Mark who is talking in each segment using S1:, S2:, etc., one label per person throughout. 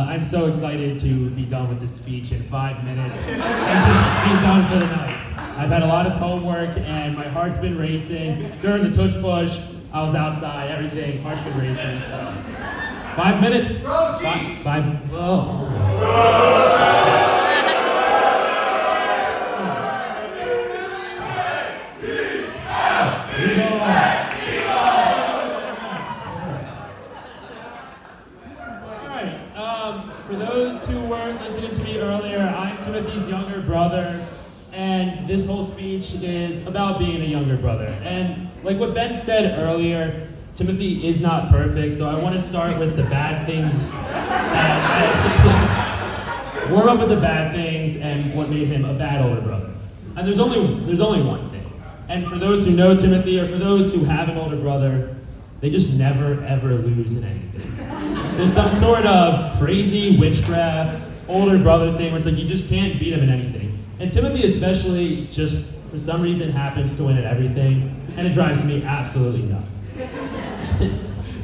S1: I'm so excited to be done with this speech in 5 minutes and just be done for the night. I've had a lot of homework and my heart's been racing. During the tush push, I was outside, everything, heart's been racing. So. 5 minutes. Five. Oh. For those who weren't listening to me earlier, I'm Timothy's younger brother, and this whole speech is about being a younger brother. And like what Ben said earlier, Timothy is not perfect, so I want to start with the bad things. Warm up with the bad things and what made him a bad older brother. And there's only one thing. And for those who know Timothy, or for those who have an older brother, they just never, ever lose in anything. There's some sort of crazy witchcraft, older brother thing where it's like you just can't beat him in anything. And Timothy especially just, for some reason, happens to win at everything, and it drives me absolutely nuts.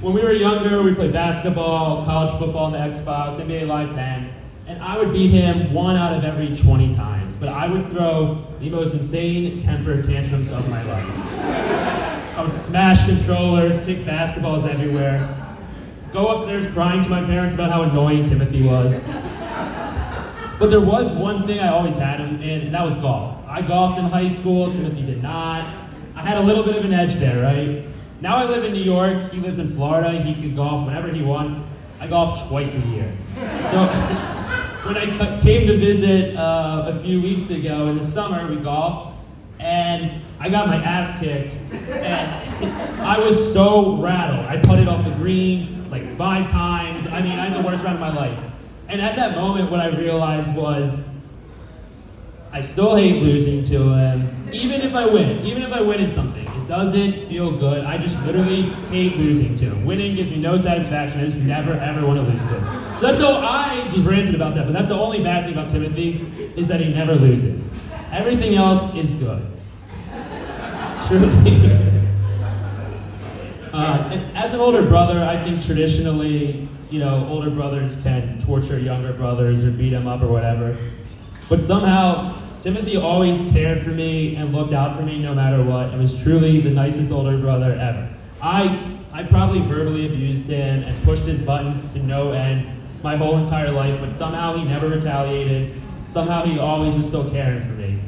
S1: When we were younger, we played basketball, college football on the Xbox, NBA Live 10, and I would beat him 1 out of every 20 times, but I would throw the most insane temper tantrums of my life. I would smash controllers, kick basketballs everywhere, go upstairs crying to my parents about how annoying Timothy was. But there was one thing I always had him in, and that was golf. I golfed in high school, Timothy did not. I had a little bit of an edge there, right? Now I live in New York, he lives in Florida, he can golf whenever he wants. I golf twice a year. So when I came to visit a few weeks ago in the summer, we golfed, and I got my ass kicked, and I was so rattled. I putted off the green like 5 times. I mean, I had the worst round of my life. And at that moment, what I realized was, I still hate losing to him, even if I win in something. It doesn't feel good. I just literally hate losing to him. Winning gives me no satisfaction. I just never, ever want to lose to him. So that's I just ranted about that, but that's the only bad thing about Timothy, is that he never loses. Everything else is good. Truly. As an older brother, I think traditionally, older brothers can torture younger brothers or beat them up or whatever. But somehow, Timothy always cared for me and looked out for me no matter what, and was truly the nicest older brother ever. I probably verbally abused him and pushed his buttons to no end my whole entire life, but somehow he never retaliated. Somehow he always was still caring for me.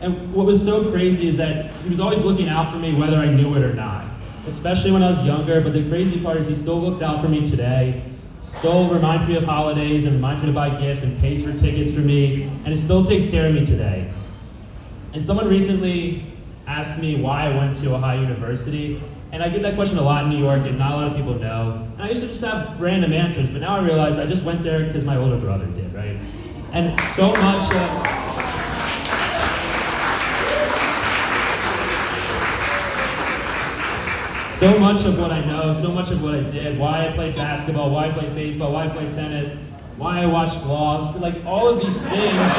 S1: And what was so crazy is that he was always looking out for me whether I knew it or not, especially when I was younger, but the crazy part is he still looks out for me today, still reminds me of holidays and reminds me to buy gifts and pays for tickets for me, and it still takes care of me today. And someone recently asked me why I went to Ohio University, and I get that question a lot in New York, and not a lot of people know. And I used to just have random answers, but now I realize I just went there because my older brother did, right? And so much of what I know, so much of what I did, why I played basketball, why I played baseball, why I played tennis, why I watched vlogs, like all of these things,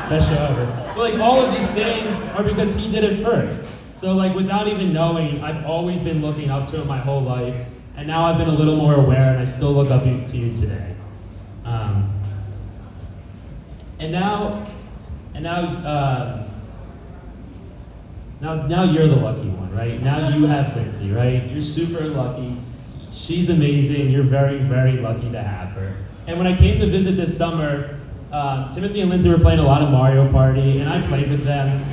S1: best show ever. But like all of these things are because he did it first. So like without even knowing, I've always been looking up to him my whole life, and now I've been a little more aware, and I still look up to you today. Now you're the lucky one, right? Now you have Lindsey, right? You're super lucky. She's amazing. You're very, very lucky to have her. And when I came to visit this summer, Timothy and Lindsey were playing a lot of Mario Party, and I played with them.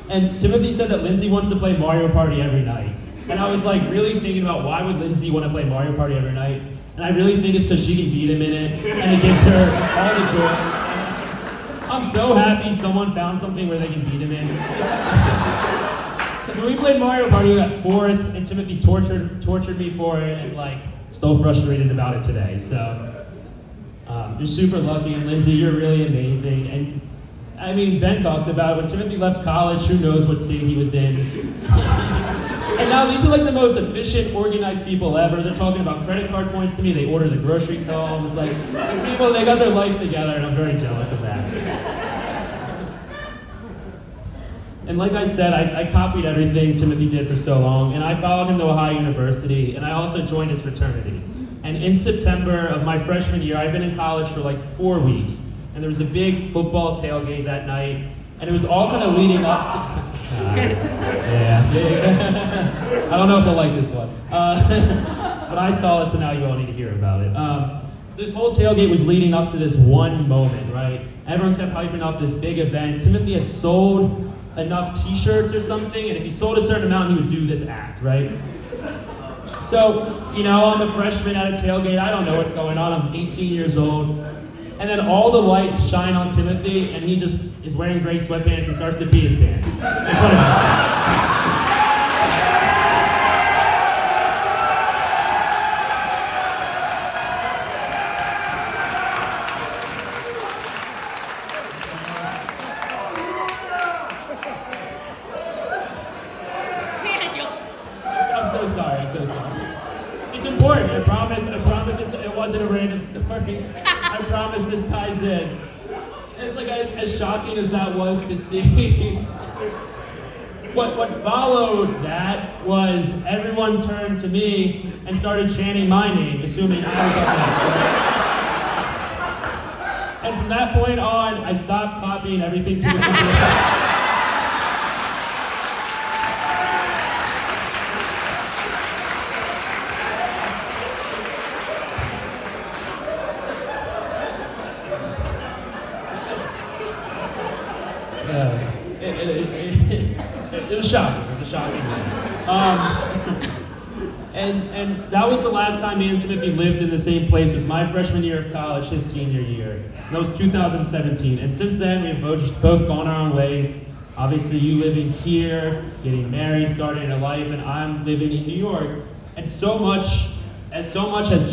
S1: And Timothy said that Lindsey wants to play Mario Party every night. And I was like really thinking about why would Lindsey want to play Mario Party every night? And I really think it's because she can beat him in it, and it gives her all the joy. I'm so happy someone found something where they can beat him in. Because when we played Mario Party, we got 4th, and Timothy tortured me for it, and still frustrated about it today. So you're super lucky, and Lindsey, you're really amazing. And I mean, Ben talked about it. When Timothy left college, who knows what state he was in. And now these are the most efficient, organized people ever. They're talking about credit card points to me. They order the groceries home. It's like, these people, they got their life together, and I'm very jealous of that. And like I said, I copied everything Timothy did for so long, and I followed him to Ohio University, and I also joined his fraternity. And in September of my freshman year, I'd been in college for like 4 weeks, and there was a big football tailgate that night, and it was all kind of leading up to... yeah. I don't know if they'll like this one. But I saw it, so now you all need to hear about it. This whole tailgate was leading up to this one moment, right? Everyone kept hyping up this big event. Timothy had sold enough t-shirts or something, and if he sold a certain amount, he would do this act, right? So, I'm a freshman at a tailgate. I don't know what's going on. I'm 18 years old. And then all the lights shine on Timothy, and he just is wearing gray sweatpants and starts to pee his pants in front of me. I'm so sorry. It's important. I promise it wasn't a random story. I promise this ties in. It's like as shocking as that was to see. What followed that was everyone turned to me and started chanting my name, assuming I was up next. Right? And from that point on, I stopped copying everything Timothy did. It was shocking. It was a shocking thing. And that was the last time me and Timothy lived in the same place as my freshman year of college, his senior year. And that was 2017. And since then, we have both gone our own ways. Obviously, you living here, getting married, starting a life, and I'm living in New York. And so much has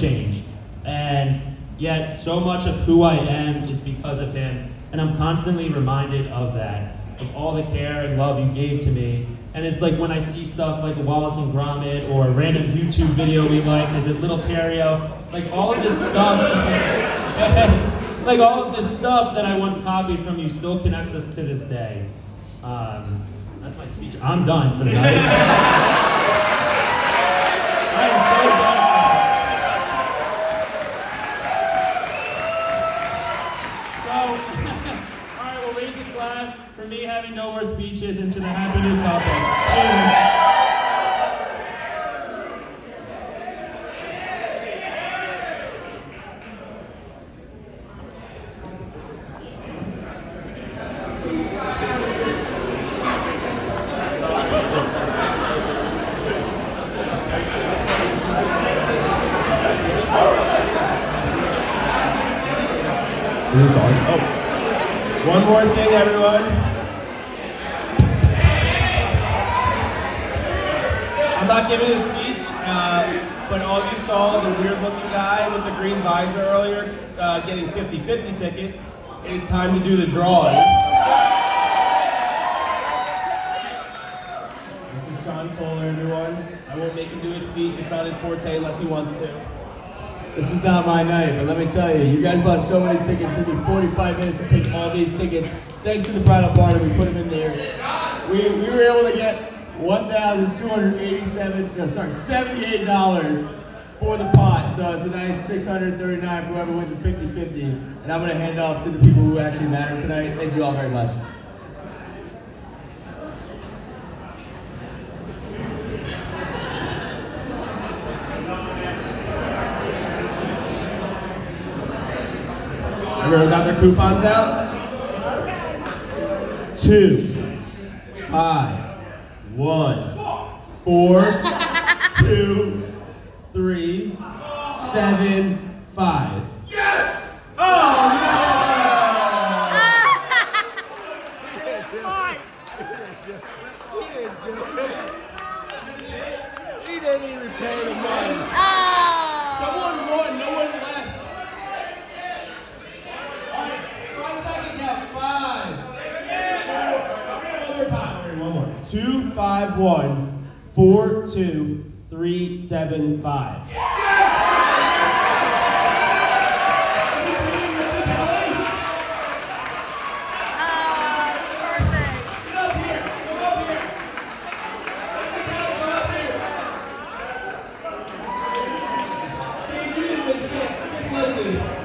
S1: changed. And yet, so much of who I am is because of him. And I'm constantly reminded of that, of all the care and love you gave to me. And it's like when I see stuff like Wallace and Gromit or a random YouTube video we like, is it Little Terrio? Like all of this stuff, like all of this stuff that I once copied from you still connects us to this day. That's my speech. I'm done for the night. I am so done. For me having no more speeches into the happy new couple. Cheers. Is this on? Oh. One more thing, everyone. I'm not giving a speech, but all of you saw the weird-looking guy with the green visor earlier getting 50-50 tickets. It is time to do the drawing. This is John Kohler, everyone. I won't make him do his speech. It's not his forte unless he wants to.
S2: This is not my night, but let me tell you guys bought so many tickets. It took me 45 minutes to take all these tickets. Thanks to the bridal party, we put them in there. We were able to get $78 for the pot. So it's a nice $639 for whoever wins the 50-50. And I'm going to hand off to the people who actually matter tonight. Thank you all very much.
S3: Everyone got their coupons out? 2, 5, 1, 4, 2, 3, 7, 5. Yes! Oh no! He didn't even pay the money. Someone won, no one left. Alright, 5 seconds now. 5. One more. 2, 5, 1, 4, 2, 3, 7, 5. Thank you. Lindsey.